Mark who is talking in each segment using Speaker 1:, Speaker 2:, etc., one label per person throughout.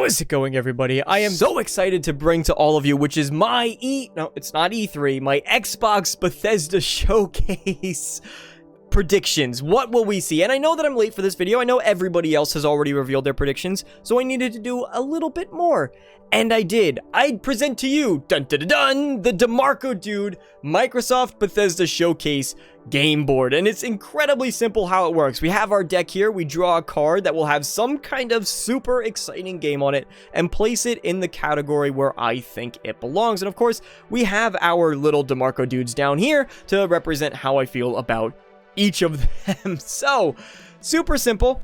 Speaker 1: How is it going, everybody? I am so excited to bring to all of you, which is my it's not E3, my Xbox Bethesda Showcase predictions. What will we see? And I know that I'm late for this video. I know everybody else has already revealed their predictions, so I needed to do a little bit more. And I did. I present to you, dun dun dun dun, the DeMarco Dude Microsoft Bethesda Showcase game board. And it's incredibly simple how it works. We have our deck here. We draw a card that will have some kind of super exciting game on it and place it in the category where I think it belongs. And of course, we have our little DeMarco dudes down here to represent how I feel about each of them. So, super simple.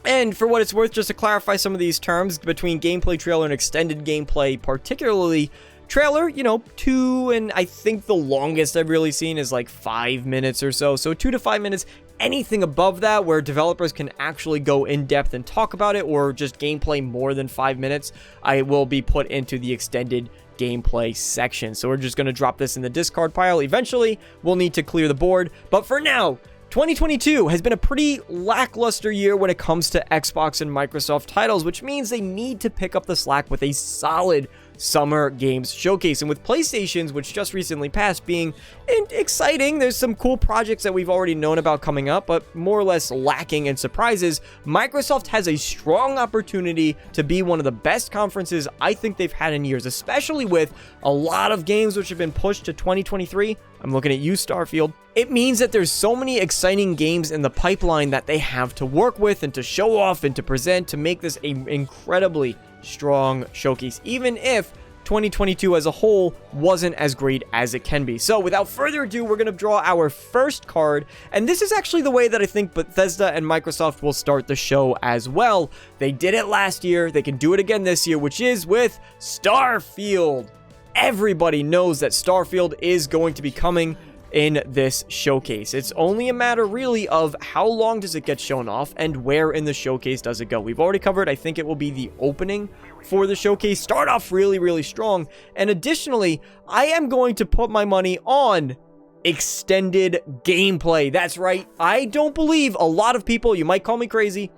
Speaker 1: And for what it's worth, just to clarify some of these terms between gameplay trailer and extended gameplay, particularly trailer, 2, and I think the longest I've really seen is like 5 minutes or so. So 2 to 5 minutes. Anything above that where developers can actually go in depth and talk about it, or just gameplay more than 5 minutes, I will be put into the extended gameplay section. So we're just going to drop this in the discard pile. Eventually, we'll need to clear the board. But for now, 2022 has been a pretty lackluster year when it comes to Xbox and Microsoft titles, which means they need to pick up the slack with a solid Summer Games Showcase. And with PlayStation's, which just recently passed, being exciting, there's some cool projects that we've already known about coming up, but more or less lacking in surprises. Microsoft has a strong opportunity to be one of the best conferences I think they've had in years, especially with a lot of games which have been pushed to 2023. I'm looking at you, Starfield. It means that there's so many exciting games in the pipeline that they have to work with and to show off and to present to make this an incredibly strong showcase, even if 2022 as a whole wasn't as great as it can be. So without further ado, we're going to draw our first card, and this is actually the way that I think Bethesda and Microsoft will start the show as well. They did it last year, they can do it again this year, which is with Starfield. Everybody knows that Starfield is going to be coming in this showcase. It's only a matter really of how long does it get shown off and where in the showcase does it go. We've already covered, I think it will be the opening for the showcase. Start off really strong. And additionally, I am going to put my money on extended gameplay. That's right. I don't believe a lot of people, you might call me crazy,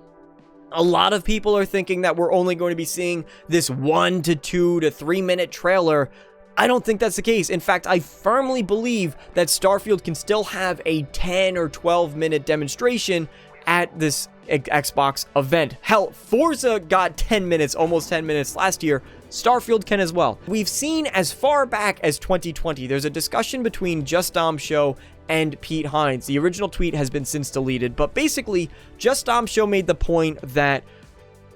Speaker 1: a lot of people are thinking that we're only going to be seeing this 1 to 2 to 3 minute trailer. I don't think that's the case. In fact, I firmly believe that Starfield can still have a 10 or 12 minute demonstration at this Xbox event. Hell, Forza got 10 minutes, almost 10 minutes last year. Starfield can as well. We've seen as far back as 2020, there's a discussion between Just Dom Show and Pete Hines. The original tweet has been since deleted, but basically, Just Dom Show made the point that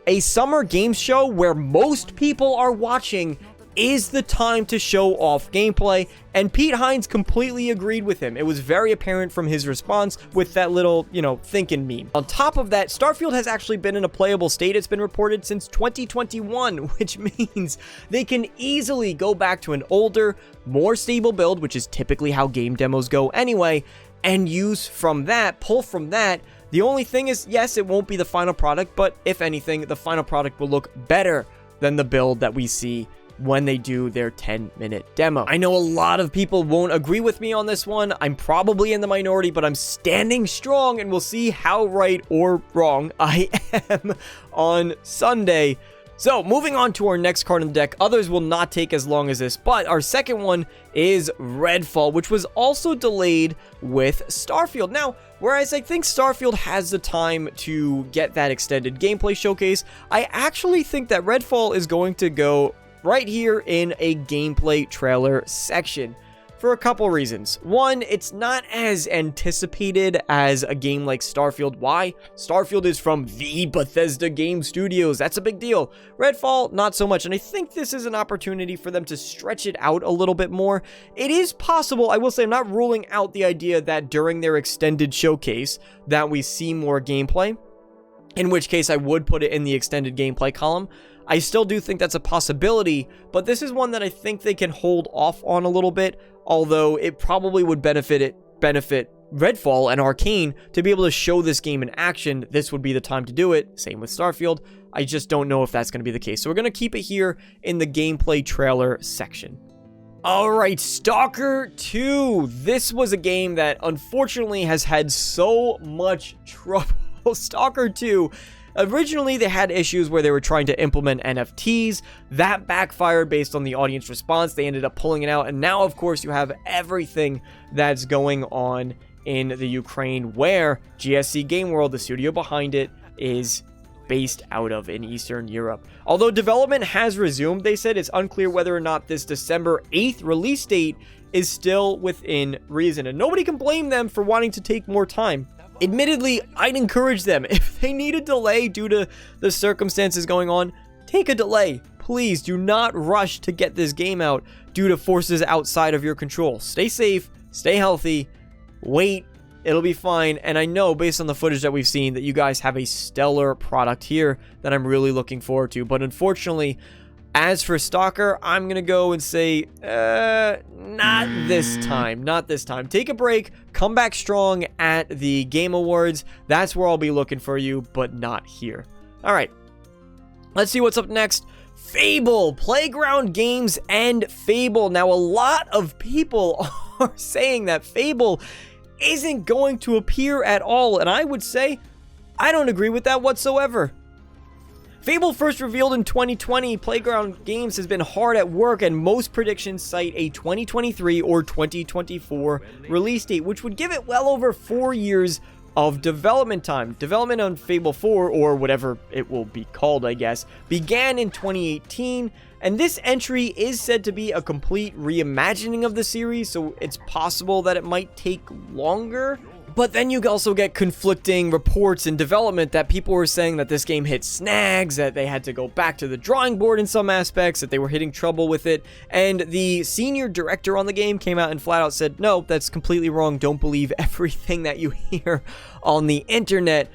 Speaker 1: a summer games show where most people are watching is the time to show off gameplay, and Pete Hines completely agreed with him. It was very apparent from his response with that little, thinking meme. On top of that, Starfield has actually been in a playable state, it's been reported, since 2021, which means they can easily go back to an older, more stable build, which is typically how game demos go anyway, and use from that, pull from that. The only thing is, yes, it won't be the final product, but if anything, the final product will look better than the build that we see when they do their 10-minute demo. I know a lot of people won't agree with me on this one. I'm probably in the minority, but I'm standing strong, and we'll see how right or wrong I am on Sunday. So, moving on to our next card in the deck. Others will not take as long as this, but our second one is Redfall, which was also delayed with Starfield. Now, whereas I think Starfield has the time to get that extended gameplay showcase, I actually think that Redfall is going to go right here in a gameplay trailer section for a couple reasons. One, it's not as anticipated as a game like Starfield. Why? Starfield is from the Bethesda Game Studios. That's a big deal. Redfall, not so much. And I think this is an opportunity for them to stretch it out a little bit more. It is possible, I will say, I'm not ruling out the idea that during their extended showcase that we see more gameplay, in which case I would put it in the extended gameplay column. I still do think that's a possibility, but this is one that I think they can hold off on a little bit, although it probably would benefit Redfall and Arcane to be able to show this game in action. This would be the time to do it. Same with Starfield. I just don't know if that's going to be the case. So we're going to keep it here in the gameplay trailer section. Alright, Stalker 2. This was a game that unfortunately has had so much trouble. Stalker 2 Originally, they had issues where they were trying to implement NFTs. That backfired based on the audience response. They ended up pulling it out. And now, of course, you have everything that's going on in the Ukraine, where GSC Game World, the studio behind it, is based out of in Eastern Europe. Although development has resumed, they said it's unclear whether or not this December 8th release date is still within reason. And nobody can blame them for wanting to take more time. Admittedly, I'd encourage them, if they need a delay due to the circumstances going on, take a delay. Please do not rush to get this game out due to forces outside of your control. Stay safe, stay healthy, wait, it'll be fine. And I know, based on the footage that we've seen, that you guys have a stellar product here that I'm really looking forward to. But unfortunately, as for Stalker, I'm going to go and say, not this time. Not this time. Take a break. Come back strong at the Game Awards. That's where I'll be looking for you, but not here. All right. Let's see what's up next. Fable. Playground Games and Fable. Now, a lot of people are saying that Fable isn't going to appear at all, and I would say I don't agree with that whatsoever. Fable first revealed in 2020, Playground Games has been hard at work, and most predictions cite a 2023 or 2024 release date, which would give it well over 4 years of development time. Development on Fable 4, or whatever it will be called, I guess, began in 2018, and this entry is said to be a complete reimagining of the series, so it's possible that it might take longer. But then you also get conflicting reports in development that people were saying that this game hit snags, that they had to go back to the drawing board in some aspects, that they were hitting trouble with it. And the senior director on the game came out and flat out said, no, that's completely wrong. Don't believe everything that you hear on the internet.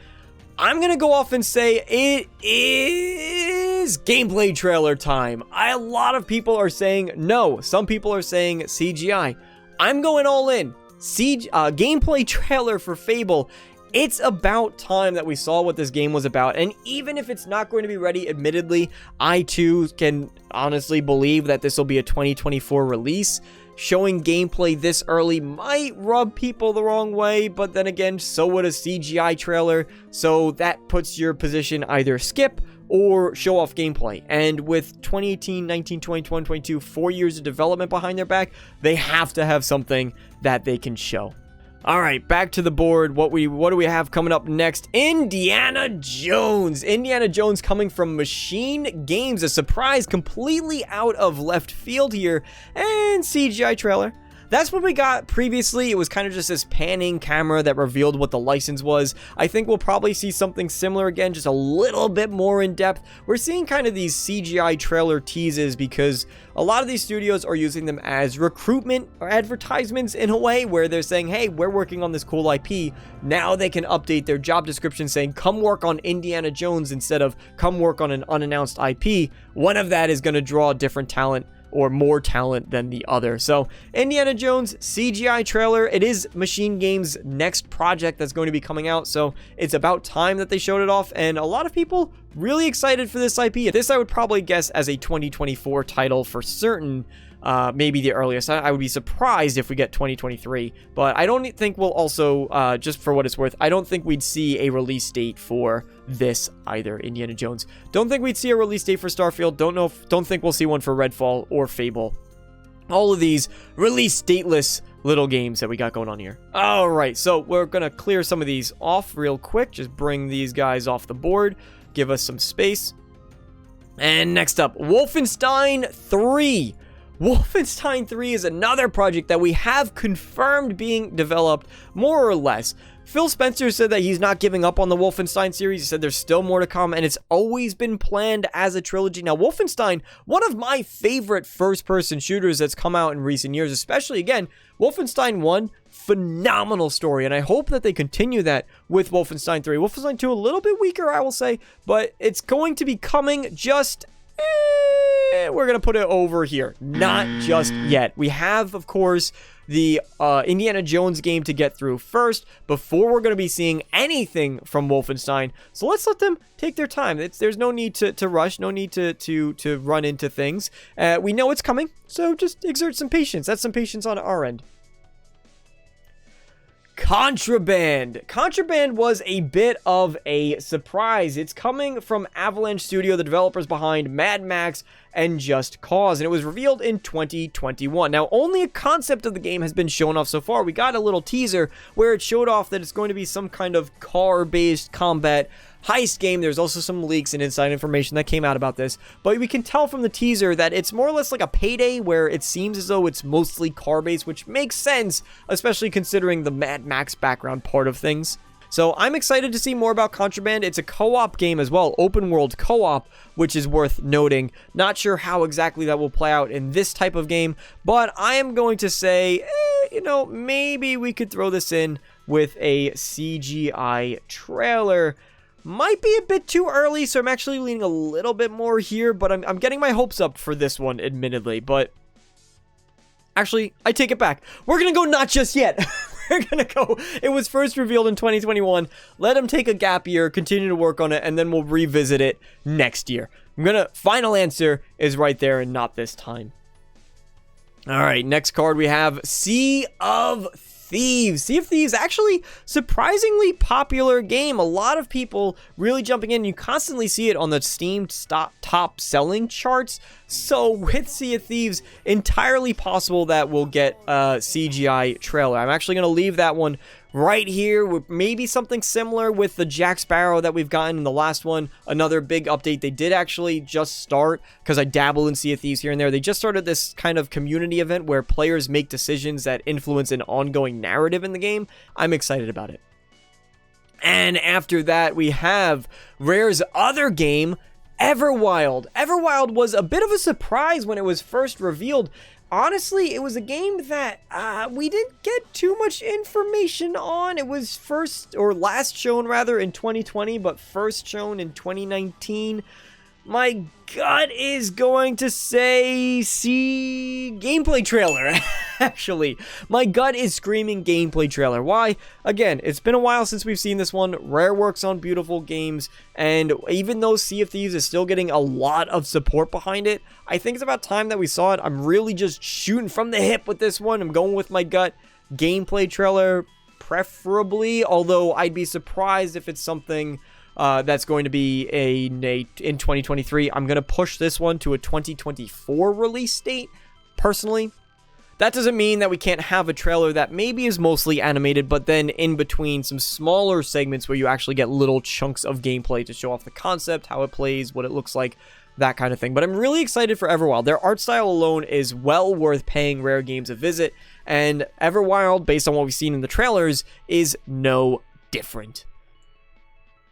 Speaker 1: I'm going to go off and say it is gameplay trailer time. A lot of people are saying no. Some people are saying CGI. I'm going all in. Gameplay trailer for Fable. It's about time that we saw what this game was about, and even if it's not going to be ready, admittedly, I too can honestly believe that this will be a 2024 release. Showing gameplay this early might rub people the wrong way, but then again, so would a CGI trailer, so that puts your position either skip or show off gameplay. And with 2018, 19, 20, 2022, 4 years of development behind their back, they have to have something that they can show. All right, back to the board. What do we have coming up next? Indiana Jones. Indiana Jones coming from Machine Games. A surprise completely out of left field here. And CGI trailer. That's what we got previously. It was kind of just this panning camera that revealed what the license was. I think we'll probably see something similar again, just a little bit more in depth. We're seeing kind of these CGI trailer teases because a lot of these studios are using them as recruitment or advertisements in a way where they're saying, hey, we're working on this cool IP. Now they can update their job description saying, come work on Indiana Jones instead of come work on an unannounced IP. One of that is going to draw different talent or more talent than the other. So Indiana Jones CGI trailer. It is Machine Games' next project that's going to be coming out, so it's about time that they showed it off, and a lot of people really excited for this IP. This I would probably guess as a 2024 title for certain. Maybe the earliest. I would be surprised if we get 2023, but I don't think we'll also, just for what it's worth, I don't think we'd see a release date for this either. Indiana Jones. Don't think we'd see a release date for Starfield. Don't think we'll see one for Redfall or Fable. All of these release dateless little games that we got going on here. All right, so we're gonna clear some of these off real quick. Just bring these guys off the board. Give us some space. And next up, Wolfenstein 3. Wolfenstein 3 is another project that we have confirmed being developed, more or less. Phil Spencer said that he's not giving up on the Wolfenstein series. He said there's still more to come, and it's always been planned as a trilogy. Now, Wolfenstein, one of my favorite first-person shooters that's come out in recent years, especially, again, Wolfenstein 1, phenomenal story, and I hope that they continue that with Wolfenstein 3. Wolfenstein 2, a little bit weaker, I will say, but it's going to be coming just... we're gonna put it over here. Not just yet. We have, of course, the Indiana Jones game to get through first before we're gonna be seeing anything from Wolfenstein. So let's let them take their time. There's no need to rush, no need to run into things. We know it's coming, so just exert some patience. That's some patience on our end. Contraband. Contraband was a bit of a surprise. It's coming from Avalanche Studio, the developers behind Mad Max and Just Cause, and it was revealed in 2021. Now, only a concept of the game has been shown off so far. We got a little teaser where it showed off that it's going to be some kind of car-based combat heist game. There's also some leaks and inside information that came out about this, but we can tell from the teaser that it's more or less like a Payday, where it seems as though it's mostly car-based, which makes sense, especially considering the Mad Max background part of things. So I'm excited to see more about Contraband. It's a co-op game as well, open world co-op, which is worth noting. Not sure how exactly that will play out in this type of game, but I am going to say, maybe we could throw this in with a CGI trailer. Might be a bit too early, so I'm actually leaning a little bit more here, but I'm getting my hopes up for this one, admittedly. But actually, I take it back. We're gonna go not just yet. We're gonna go. It was first revealed in 2021. Let them take a gap year, continue to work on it, and then we'll revisit it next year. Final answer is right there and not this time. All right, next card we have Sea of Thieves. Sea of Thieves, actually surprisingly popular game. A lot of people really jumping in. You constantly see it on the Steam top selling charts. So with Sea of Thieves, entirely possible that we'll get a CGI trailer. I'm actually going to leave that one right here, with maybe something similar with the Jack Sparrow that we've gotten in the last one. Another big update. They did actually just start, because I dabble in Sea of Thieves here and there, they just started this kind of community event where players make decisions that influence an ongoing narrative in the game. I'm excited about it. And after that, we have Rare's other game, Everwild. Everwild was a bit of a surprise when it was first revealed. Honestly, it was a game that we didn't get too much information on. It was last shown rather in 2020, but first shown in 2019. My gut is going to say gameplay trailer. Actually, my gut is screaming gameplay trailer. Why? Again, it's been a while since we've seen this one. Rare works on beautiful games, and even though Sea of Thieves is still getting a lot of support behind it, I think it's about time that we saw it. I'm really just shooting from the hip with this one. I'm going with my gut. Gameplay trailer, preferably, although I'd be surprised if it's something that's going to be in 2023. I'm going to push this one to a 2024 release date, personally. That doesn't mean that we can't have a trailer that maybe is mostly animated, but then in between some smaller segments where you actually get little chunks of gameplay to show off the concept, how it plays, what it looks like, that kind of thing. But I'm really excited for Everwild. Their art style alone is well worth paying Rare Games a visit, and Everwild, based on what we've seen in the trailers, is no different.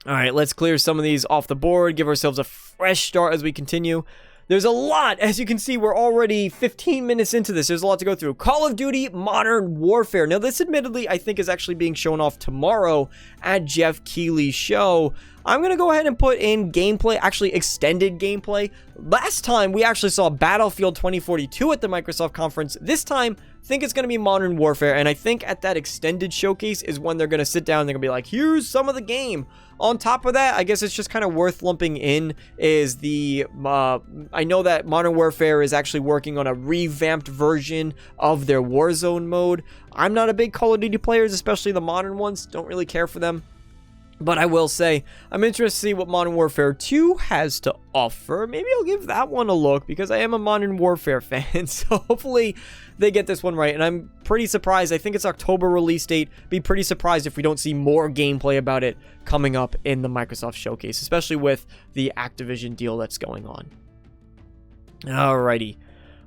Speaker 1: All right, let's clear some of these off the board, give ourselves a fresh start as we continue. There's a lot. As you can see, we're already 15 minutes into this. There's a lot to go through. Call of Duty Modern Warfare. Now, this admittedly, I think is actually being shown off tomorrow at Jeff Keighley's show. I'm going to go ahead and put in gameplay, actually extended gameplay. Last time, we actually saw Battlefield 2042 at the Microsoft conference. This time, I think it's going to be Modern Warfare, and I think at that extended showcase is when they're going to sit down and they're going to be like, here's some of the game. On top of that, I guess it's just kind of worth lumping in is the, I know that Modern Warfare is actually working on a revamped version of their Warzone mode. I'm not a big Call of Duty players, especially the modern ones. Don't really care for them. But I will say, I'm interested to see what Modern Warfare 2 has to offer. Maybe I'll give that one a look because I am a Modern Warfare fan. So hopefully they get this one right. And I'm pretty surprised. I think it's October release date. Be pretty surprised if we don't see more gameplay about it coming up in the Microsoft Showcase, especially with the Activision deal that's going on. Alrighty.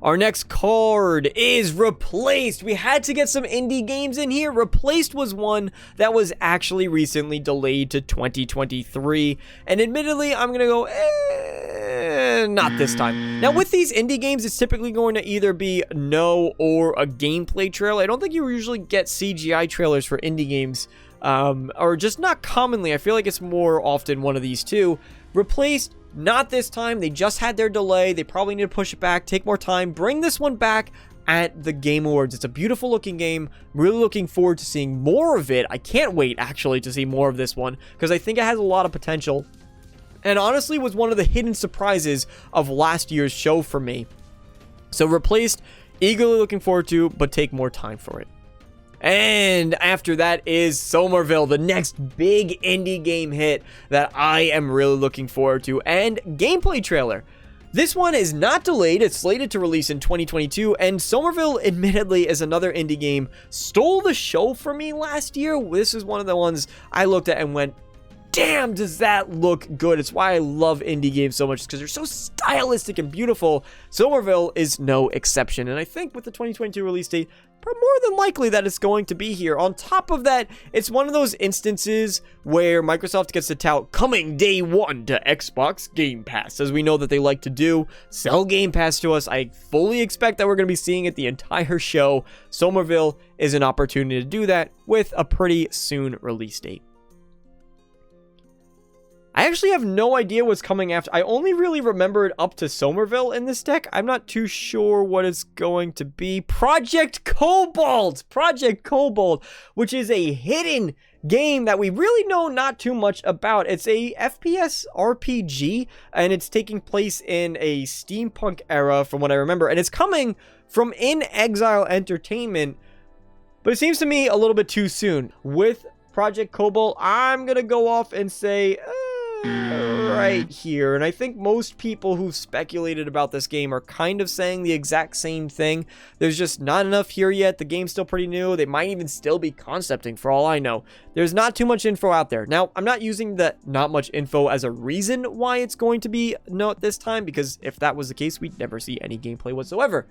Speaker 1: Our next card is Replaced. We had to get some indie games in here. Replaced was one that was actually recently delayed to 2023. And admittedly, I'm going to go, not this time. Now, with these indie games, it's typically going to either be no or a gameplay trailer. I don't think you usually get CGI trailers for indie games, or just not commonly. I feel like it's more often one of these two. Replaced, not this time. They just had their delay. They probably need to push it back, take more time, bring this one back at the Game Awards. It's a beautiful looking game. I'm really looking forward to seeing more of it. I can't wait actually to see more of this one because I think it has a lot of potential. And honestly was one of the hidden surprises of last year's show for me. So Replaced, eagerly looking forward to, but take more time for it. And after that is Somerville, the next big indie game hit that I am really looking forward to, and gameplay trailer. This one is not delayed, it's slated to release in 2022, and Somerville, admittedly, is another indie game, stole the show for me last year. This is one of the ones I looked at and went, damn, does that look good. It's why I love indie games so much, because they're so stylistic and beautiful. Somerville is no exception, and I think with the 2022 release date, more than likely that it's going to be here. On top of that, it's one of those instances where Microsoft gets to tout coming day one to Xbox Game Pass, as we know that they like to do. Sell Game Pass to us. I fully expect that we're going to be seeing it the entire show. Somerville is an opportunity to do that with a pretty soon release date. I actually have no idea what's coming after. I only really remembered up to Somerville in this deck. I'm not too sure what it's going to be. Project Cobalt! Project Cobalt, which is a hidden game that we really know not too much about. It's a FPS RPG, and it's taking place in a steampunk era from what I remember, and it's coming from In Exile Entertainment, but it seems to me a little bit too soon. With Project Cobalt, I'm gonna go off and say right here, and I think most people who've speculated about this game are kind of saying the exact same thing. There's just not enough here yet. The game's still pretty new. They might even still be concepting for all I know. There's not too much info out there. Now, I'm not using that not much info as a reason why it's going to be not this time, because if that was the case, we'd never see any gameplay whatsoever.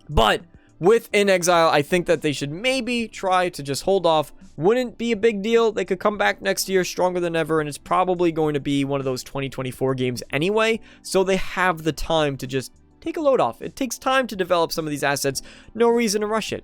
Speaker 1: But with In Exile, I think that they should maybe try to just hold off. Wouldn't be a big deal. They could come back next year stronger than ever, and it's probably going to be one of those 2024 games anyway, so they have the time to just take a load off. It takes time to develop some of these assets. No reason to rush it.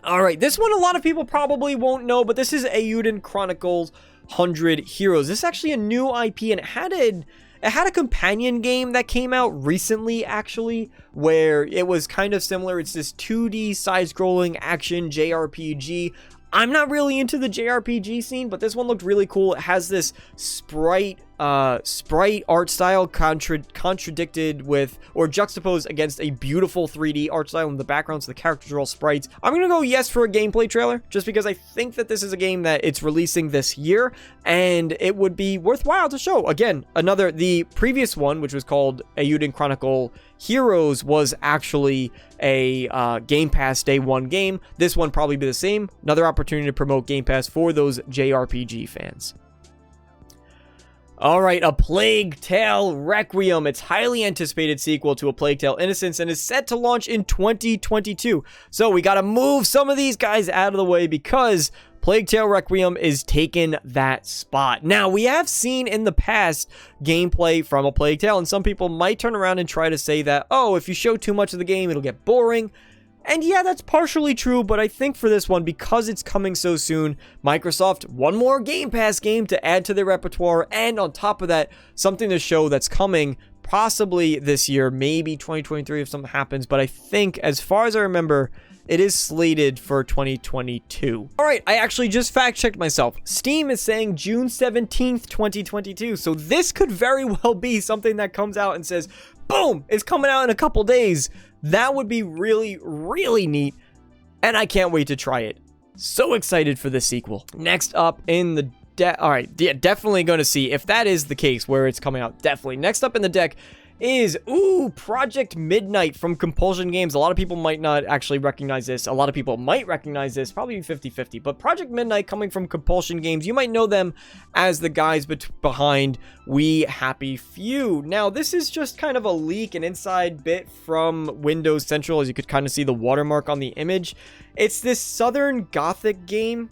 Speaker 1: Alright, this one a lot of people probably won't know, but this is Eiyuden Chronicles 100 Heroes. This is actually a new IP, and it had a companion game that came out recently, actually, where it was kind of similar. It's this 2D side-scrolling action JRPG. I'm not really into the JRPG scene, but this one looked really cool. It has this sprite art style contradicted with, or juxtaposed against, a beautiful 3D art style in the background, so the characters are all sprites. I'm gonna go yes for a gameplay trailer, just because I think that this is a game that it's releasing this year, and it would be worthwhile to show. Again, the previous one, which was called Eiyuden Chronicle Heroes, was actually a Game Pass Day 1 game. This one probably be the same. Another opportunity to promote Game Pass for those JRPG fans. Alright, A Plague Tale Requiem. It's highly anticipated sequel to A Plague Tale Innocence and is set to launch in 2022. So we gotta move some of these guys out of the way because Plague Tale Requiem is taking that spot. Now, we have seen in the past gameplay from A Plague Tale, and some people might turn around and try to say that, oh, if you show too much of the game, it'll get boring. And yeah, that's partially true, but I think for this one, because it's coming so soon, Microsoft, one more Game Pass game to add to their repertoire, and on top of that, something to show that's coming possibly this year, maybe 2023 if something happens, but I think, as far as I remember, it is slated for 2022. Alright, I actually just fact-checked myself. Steam is saying June 17th, 2022, so this could very well be something that comes out and says, boom, it's coming out in a couple days. That would be really, really neat, and I can't wait to try it. So excited for this sequel. Next up in the deck, alright, yeah, definitely going to see if that is the case where it's coming out, definitely. Next up in the deck is, Project Midnight from Compulsion Games. A lot of people might not actually recognize this. A lot of people might recognize this, probably 50-50. But Project Midnight coming from Compulsion Games, you might know them as the guys behind We Happy Few. Now, this is just kind of a leak, an inside bit from Windows Central, as you could kind of see the watermark on the image. It's this Southern Gothic game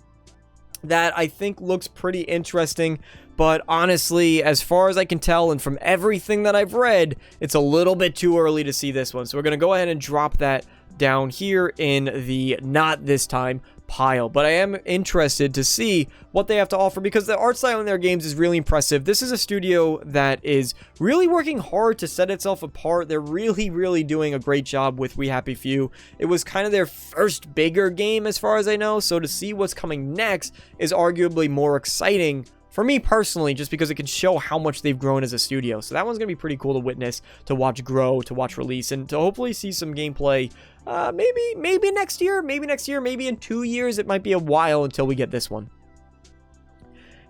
Speaker 1: that I think looks pretty interesting. But honestly, as far as I can tell, and from everything that I've read, it's a little bit too early to see this one. So we're going to go ahead and drop that down here in the not this time pile. But I am interested to see what they have to offer, because the art style in their games is really impressive. This is a studio that is really working hard to set itself apart. They're really, really doing a great job with We Happy Few. It was kind of their first bigger game as far as I know. So to see what's coming next is arguably more exciting for me personally, just because it can show how much they've grown as a studio. So that one's going to be pretty cool to witness, to watch grow, to watch release, and to hopefully see some gameplay. Maybe next year, maybe in 2 years. It might be a while until we get this one.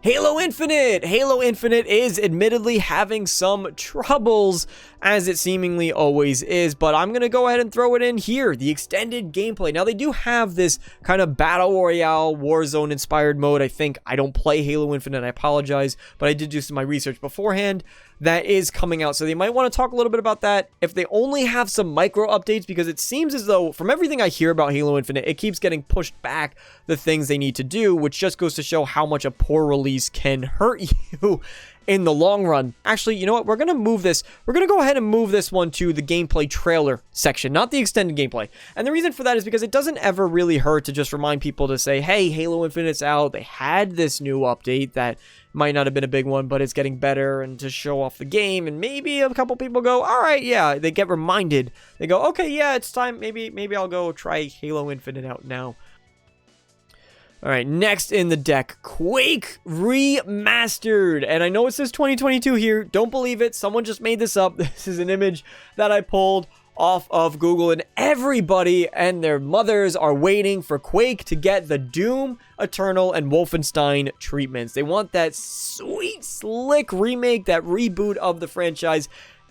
Speaker 1: Halo Infinite! Halo Infinite is admittedly having some troubles, as it seemingly always is, but I'm going to go ahead and throw it in here, the extended gameplay. Now, they do have this kind of Battle Royale, Warzone-inspired mode, I think. I don't play Halo Infinite, I apologize, but I did do some of my research beforehand. That is coming out, so they might want to talk a little bit about that. If they only have some micro updates, because it seems as though, from everything I hear about Halo Infinite, it keeps getting pushed back, the things they need to do, which just goes to show how much a poor release can hurt you in the long run. Actually, you know what? We're going to move this. We're going to go ahead and move this one to the gameplay trailer section, not the extended gameplay. And the reason for that is because it doesn't ever really hurt to just remind people to say, hey, Halo Infinite's out. They had this new update that might not have been a big one, but it's getting better, and to show off the game, and maybe a couple people go, all right, yeah, they get reminded. They go, okay, yeah, it's time. Maybe I'll go try Halo Infinite out now. All right, next in the deck, Quake Remastered. And I know it says 2022 here. Don't believe it. Someone just made this up. This is an image that I pulled off of Google, and everybody and their mothers are waiting for Quake to get the Doom, Eternal, and Wolfenstein treatments. They want that sweet, slick remake, that reboot of the franchise,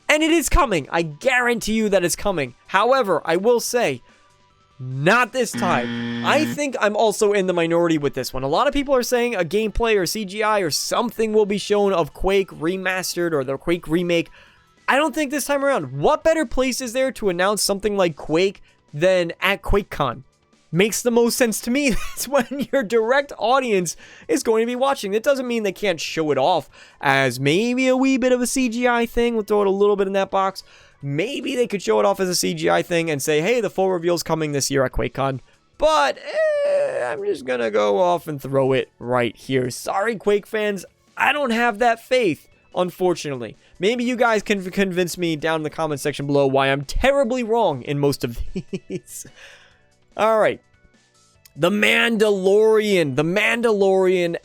Speaker 1: and it is coming. I guarantee you that it's coming. However, I will say, not this time. I think I'm also in the minority with this one. A lot of people are saying a gameplay or CGI or something will be shown of Quake Remastered or the Quake remake. I don't think this time around. What better place is there to announce something like Quake than at QuakeCon? Makes the most sense to me. That's when your direct audience is going to be watching. That doesn't mean they can't show it off as maybe a wee bit of a CGI thing. We'll throw it a little bit in that box. Maybe they could show it off as a CGI thing and say, hey, the full reveal's coming this year at QuakeCon. But I'm just going to go off and throw it right here. Sorry, Quake fans. I don't have that faith, unfortunately. Maybe you guys can convince me down in the comment section below why I'm terribly wrong in most of these. All right. The Mandalorian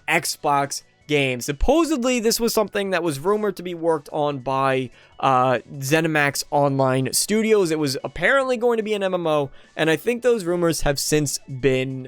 Speaker 1: Xbox game. Supposedly, this was something that was rumored to be worked on by ZeniMax Online Studios. It was apparently going to be an MMO, and I think those rumors have since been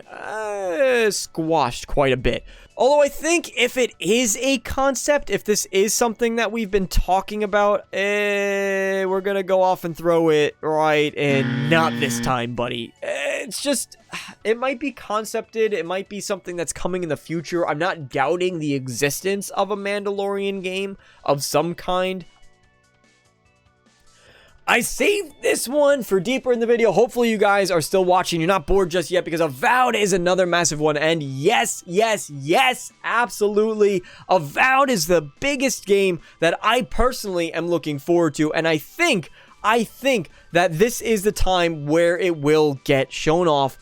Speaker 1: squashed quite a bit. Although I think if it is a concept, if this is something that we've been talking about, we're gonna go off and throw it right in. Not this time, buddy. It's just, it might be concepted, it might be something that's coming in the future. I'm not doubting the existence of a Mandalorian game of some kind. I saved this one for deeper in the video. Hopefully you guys are still watching. You're not bored just yet, because Avowed is another massive one. And yes, absolutely. Avowed is the biggest game that I personally am looking forward to. And I think that this is the time where it will get shown off,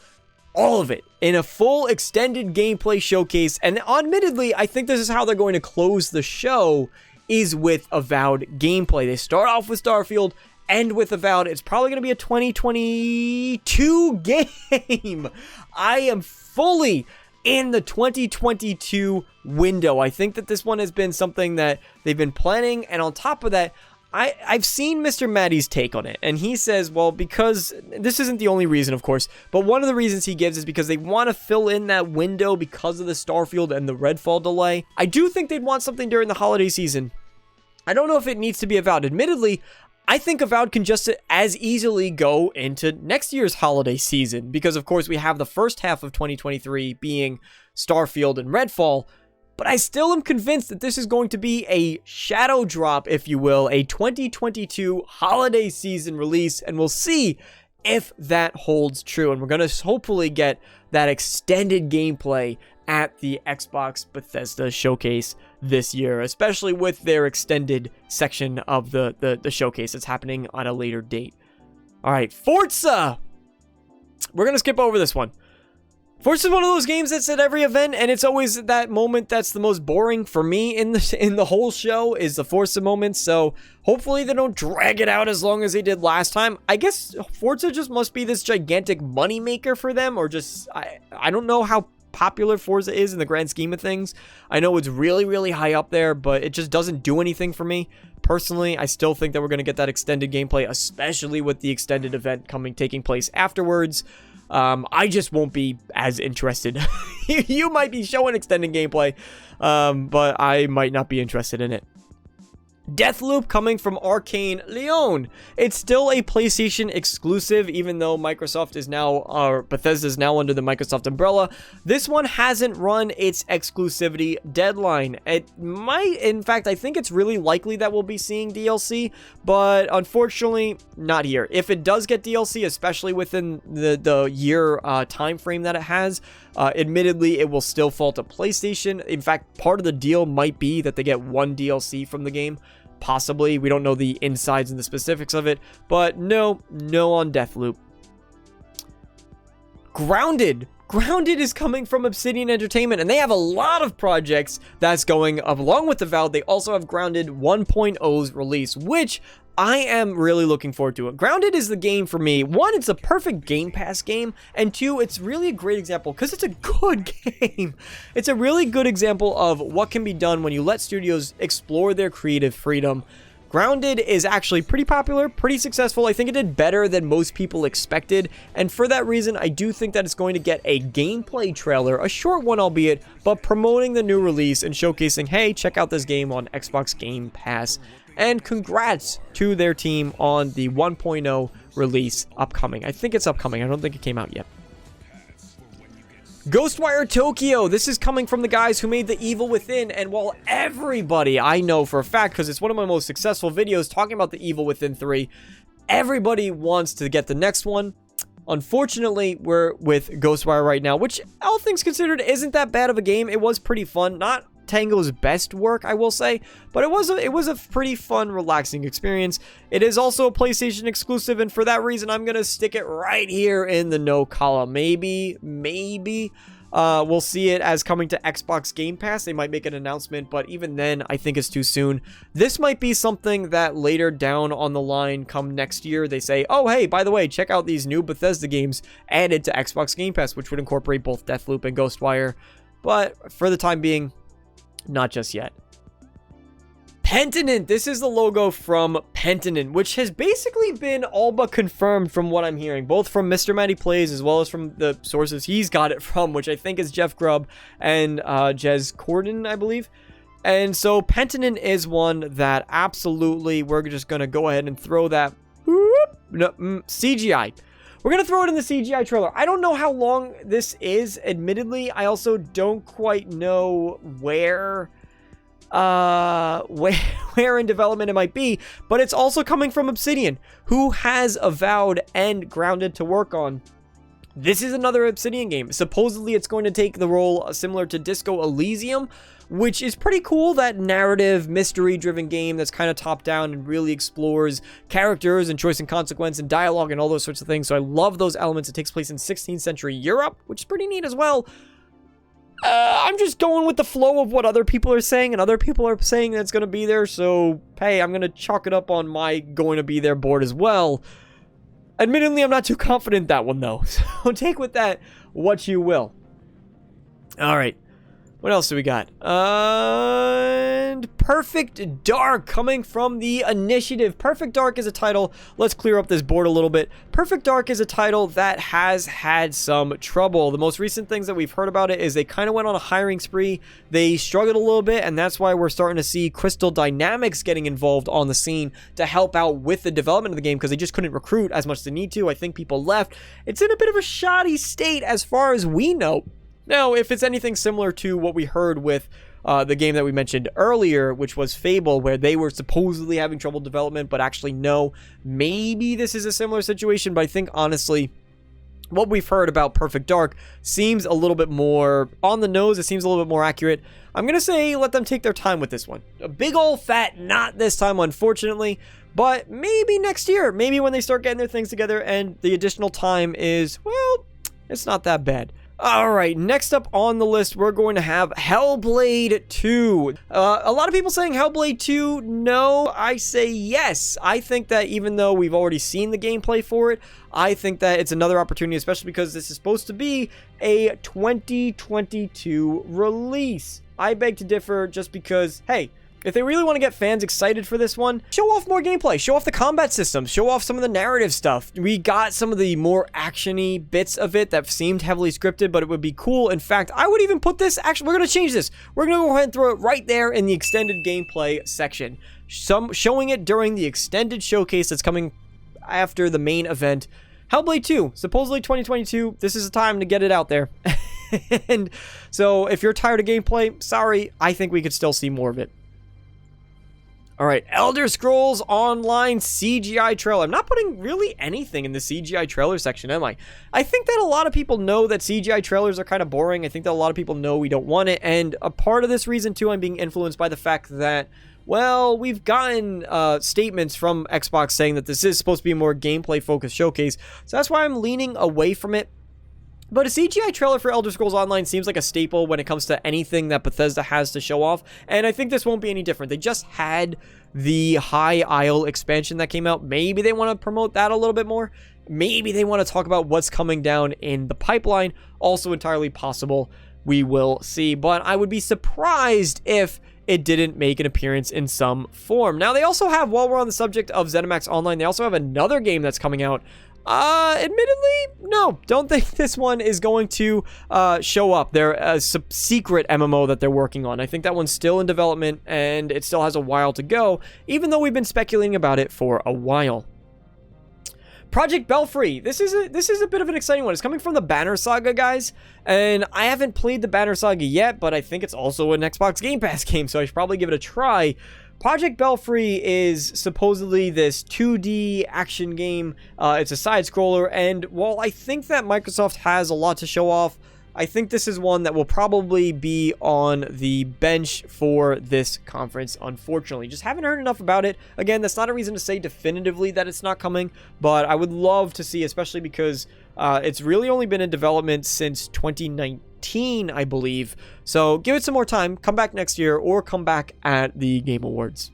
Speaker 1: all of it, in a full extended gameplay showcase. And admittedly, I think this is how they're going to close the show, is with Avowed gameplay. They start off with Starfield, end with Avowed. It's probably going to be a 2022 game. I am fully in the 2022 window. I think that this one has been something that they've been planning, and on top of that, I've seen Mr. Maddie's take on it, and he says, well, because this isn't the only reason, of course, but one of the reasons he gives is because they want to fill in that window because of the Starfield and the Redfall delay. I do think they'd want something during the holiday season. I don't know if it needs to be Avowed. Admittedly, I think Avowed can just as easily go into next year's holiday season, because of course we have the first half of 2023 being Starfield and Redfall, but I still am convinced that this is going to be a shadow drop, if you will, a 2022 holiday season release, and we'll see if that holds true. And we're going to hopefully get that extended gameplay at the Xbox Bethesda Showcase this year, especially with their extended section of the showcase that's happening on a later date. All right, Forza! We're going to skip over this one. Forza is one of those games that's at every event, and it's always that moment that's the most boring for me in the whole show, is the Forza moment. So hopefully they don't drag it out as long as they did last time. I guess Forza just must be this gigantic moneymaker for them, or just I don't know how popular Forza is in the grand scheme of things. I know it's really, really high up there, but it just doesn't do anything for me. Personally, I still think that we're going to get that extended gameplay, especially with the extended event taking place afterwards. I just won't be as interested. You might be showing extended gameplay, but I might not be interested in it. Deathloop coming from Arcane Leon. It's still a PlayStation exclusive, even though Microsoft is now, or Bethesda is now under the Microsoft umbrella. This one hasn't run its exclusivity deadline. It might, in fact, I think it's really likely that we'll be seeing DLC, but unfortunately, not here. If it does get DLC, especially within the year time frame that it has, admittedly, it will still fall to PlayStation. In fact, part of the deal might be that they get one DLC from the game. Possibly. We don't know the insides and the specifics of it, but no on Deathloop. Grounded is coming from Obsidian Entertainment, and they have a lot of projects that's going up along with Avowed. They also have Grounded 1.0's release, which I am really looking forward to it. Grounded is the game for me. One, it's a perfect Game Pass game, and two, it's really a great example because it's a good game. It's a really good example of what can be done when you let studios explore their creative freedom. Grounded is actually pretty popular, pretty successful. I think it did better than most people expected, and for that reason, I do think that it's going to get a gameplay trailer, a short one albeit, but promoting the new release and showcasing, hey, check out this game on Xbox Game Pass. And congrats to their team on the 1.0 release upcoming. I think it's upcoming. I don't think it came out yet. Ghostwire Tokyo. This is coming from the guys who made The Evil Within. And while everybody, I know for a fact, because it's one of my most successful videos talking about The Evil Within 3, everybody wants to get the next one. Unfortunately, we're with Ghostwire right now, which, all things considered, isn't that bad of a game. It was pretty fun. Not Tango's best work, I will say, but it was a pretty fun, relaxing experience. It is also a PlayStation exclusive, and for that reason, I'm gonna stick it right here in the no column. Maybe we'll see it as coming to Xbox Game Pass. They might make an announcement, but even then, I think it's too soon. This might be something that later down on the line, come next year, they say, oh, hey, by the way, check out these new Bethesda games added to Xbox Game Pass, which would incorporate both Deathloop and Ghostwire. But for the time being, not just yet. Pentiment. This is the logo from Pentiment, which has basically been all but confirmed from what I'm hearing, both from Mr. Matty Plays as well as from the sources he's got it from, which I think is Jeff Grubb and Jez Corden, I believe. And so Pentiment is one that absolutely we're just going to go ahead and throw that CGI. We're going to throw it in the CGI trailer. I don't know how long this is, admittedly. I also don't quite know where in development it might be, but it's also coming from Obsidian, who has Avowed and Grounded to work on. This is another Obsidian game. Supposedly, it's going to take the role similar to Disco Elysium, which is pretty cool. That narrative, mystery-driven game that's kind of top-down and really explores characters and choice and consequence and dialogue and all those sorts of things. So I love those elements. It takes place in 16th century Europe, which is pretty neat as well. I'm just going with the flow of what other people are saying, and other people are saying that it's going to be there. So, hey, I'm going to chalk it up on my going to be there board as well. Admittedly, I'm not too confident that one, though. So take with that what you will. All right. What else do we got? And Perfect Dark coming from the Initiative. Perfect Dark is a title. Let's clear up this board a little bit. Perfect Dark is a title that has had some trouble. The most recent things that we've heard about it is they kind of went on a hiring spree. They struggled a little bit, and that's why we're starting to see Crystal Dynamics getting involved on the scene to help out with the development of the game because they just couldn't recruit as much as they need to. I think people left. It's in a bit of a shoddy state as far as we know. Now, if it's anything similar to what we heard with the game that we mentioned earlier, which was Fable, where they were supposedly having trouble development, but actually no, maybe this is a similar situation, but I think honestly, what we've heard about Perfect Dark seems a little bit more on the nose. It seems a little bit more accurate. I'm going to say let them take their time with this one. A big old fat not this time, unfortunately, but maybe next year, maybe when they start getting their things together and the additional time is, well, it's not that bad. Alright, next up on the list, we're going to have Hellblade 2. A lot of people saying Hellblade 2, no, I say yes. I think that even though we've already seen the gameplay for it, I think that it's another opportunity, especially because this is supposed to be a 2022 release. I beg to differ just because, hey, if they really want to get fans excited for this one, show off more gameplay, show off the combat systems, show off some of the narrative stuff. We got some of the more action-y bits of it that seemed heavily scripted, but it would be cool. In fact, I would even put this, actually, we're going to change this. We're going to go ahead and throw it right there in the extended gameplay section. Showing it during the extended showcase that's coming after the main event. Hellblade 2, supposedly 2022, this is the time to get it out there. And so if you're tired of gameplay, sorry, I think we could still see more of it. Alright, Elder Scrolls Online CGI trailer. I'm not putting really anything in the CGI trailer section, am I? I think that a lot of people know that CGI trailers are kind of boring. I think that a lot of people know we don't want it. And a part of this reason, too, I'm being influenced by the fact that, well, we've gotten statements from Xbox saying that this is supposed to be a more gameplay-focused showcase. So that's why I'm leaning away from it. But a CGI trailer for Elder Scrolls Online seems like a staple when it comes to anything that Bethesda has to show off, and I think this won't be any different. They just had the High Isle expansion that came out. Maybe they want to promote that a little bit more. Maybe they want to talk about what's coming down in the pipeline. Also entirely possible. We will see, but I would be surprised if it didn't make an appearance in some form. Now, they also have, while we're on the subject of ZeniMax Online, they also have another game that's coming out. Admittedly, no, don't think this one is going to show up. They're a secret MMO that they're working on. I think that one's still in development and it still has a while to go, even though we've been speculating about it for a while. Project Belfry. This is a bit of an exciting one. It's coming from the Banner Saga guys, and I haven't played the Banner Saga yet, but I think it's also an Xbox Game Pass game, so I should probably give it a try. Project Belfry is supposedly this 2D action game. It's a side-scroller, and while I think that Microsoft has a lot to show off, I think this is one that will probably be on the bench for this conference, unfortunately. Just haven't heard enough about it. Again, that's not a reason to say definitively that it's not coming, but I would love to see, especially because it's really only been in development since 2019, I believe. So give it some more time, come back next year, or come back at the Game Awards.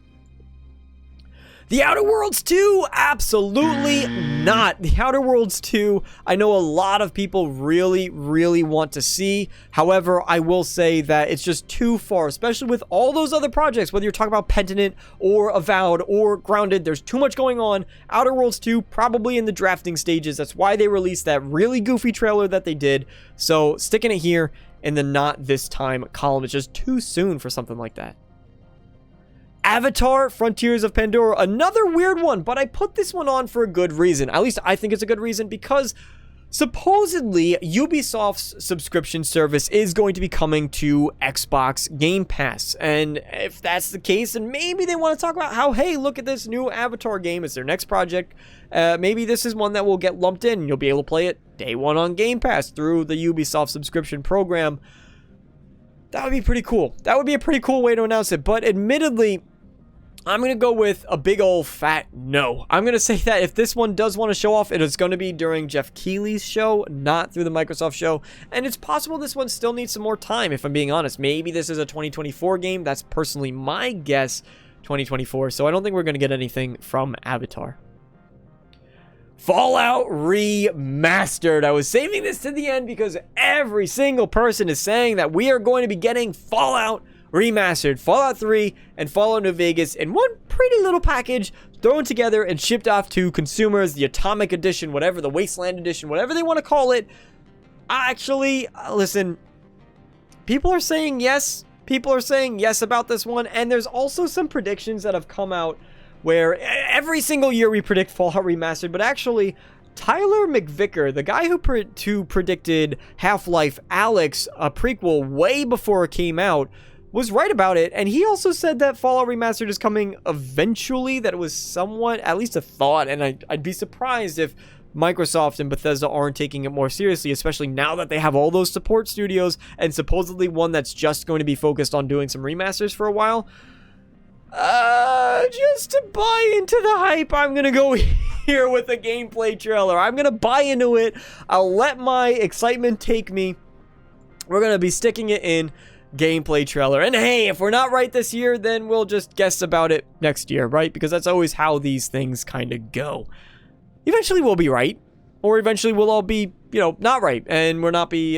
Speaker 1: The Outer Worlds 2? Absolutely not. The Outer Worlds 2, I know a lot of people really, really want to see. However, I will say that it's just too far, especially with all those other projects, whether you're talking about Pentiment or Avowed or Grounded, there's too much going on. Outer Worlds 2, probably in the drafting stages. That's why they released that really goofy trailer that they did. So sticking it here in the not this time column. It's just too soon for something like that. Avatar Frontiers of Pandora, another weird one, but I put this one on for a good reason. At least I think it's a good reason, because supposedly Ubisoft's subscription service is going to be coming to Xbox Game Pass. And if that's the case, then maybe they want to talk about how, hey, look at this new Avatar game. It's their next project. Maybe this is one that will get lumped in. You'll be able to play it day one on Game Pass through the Ubisoft subscription program. That would be pretty cool. That would be a pretty cool way to announce it. But admittedly, I'm going to go with a big old fat no. I'm going to say that if this one does want to show off, it is going to be during Jeff Keighley's show, not through the Microsoft show. And it's possible this one still needs some more time, if I'm being honest. Maybe this is a 2024 game. That's personally my guess, 2024. So I don't think we're going to get anything from Avatar. Fallout Remastered. I was saving this to the end because every single person is saying that we are going to be getting Fallout Remastered, Fallout 3 and Fallout New Vegas in one pretty little package, thrown together and shipped off to consumers, the Atomic Edition, whatever, the Wasteland Edition, whatever they want to call it. Actually, listen, people are saying yes. People are saying yes about this one, and there's also some predictions that have come out where every single year we predict Fallout Remastered, but actually Tyler McVicker, the guy who predicted Half-Life Alyx, a prequel way before it came out, was right about it, and he also said that Fallout Remastered is coming eventually, that it was somewhat, at least a thought, and I'd be surprised if Microsoft and Bethesda aren't taking it more seriously, especially now that they have all those support studios, and supposedly one that's just going to be focused on doing some remasters for a while. Just to buy into the hype, I'm gonna go here with a gameplay trailer. I'm gonna buy into it. I'll let my excitement take me. we're going to be sticking it in gameplay trailer. And hey, if we're not right this year, then we'll just guess about it next year, right? Because that's always how these things kind of go. Eventually we'll be right, or eventually we'll all be, you know, not right, and we'll not be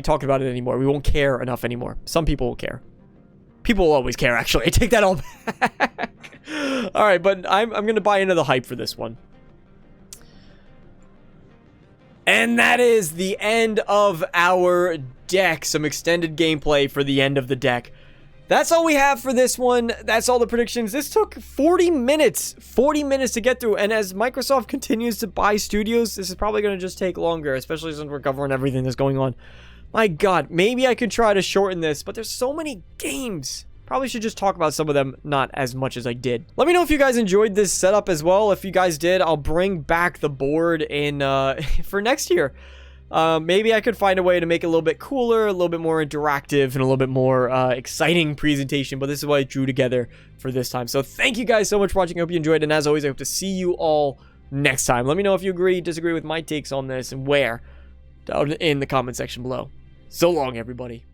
Speaker 1: talking about it anymore. We won't care enough anymore. Some people will care. People will always care, actually. I take that all back. All right, but I'm going to buy into the hype for this one. And that is the end of our deck. Some extended gameplay for the end of the deck. That's all we have for this one. That's all the predictions. This took 40 minutes. 40 minutes to get through. And as Microsoft continues to buy studios, this is probably going to just take longer, especially since we're covering everything that's going on. My God, maybe I could try to shorten this, but there's so many games. Probably should just talk about some of them, not as much as I did. Let me know if you guys enjoyed this setup as well. If you guys did, I'll bring back the board in for next year. Maybe I could find a way to make it a little bit cooler, a little bit more interactive, and a little bit more exciting presentation. But this is what I drew together for this time. So thank you guys so much for watching. I hope you enjoyed. And as always, I hope to see you all next time. Let me know if you agree, disagree with my takes on this, and where down in the comment section below. So long, everybody.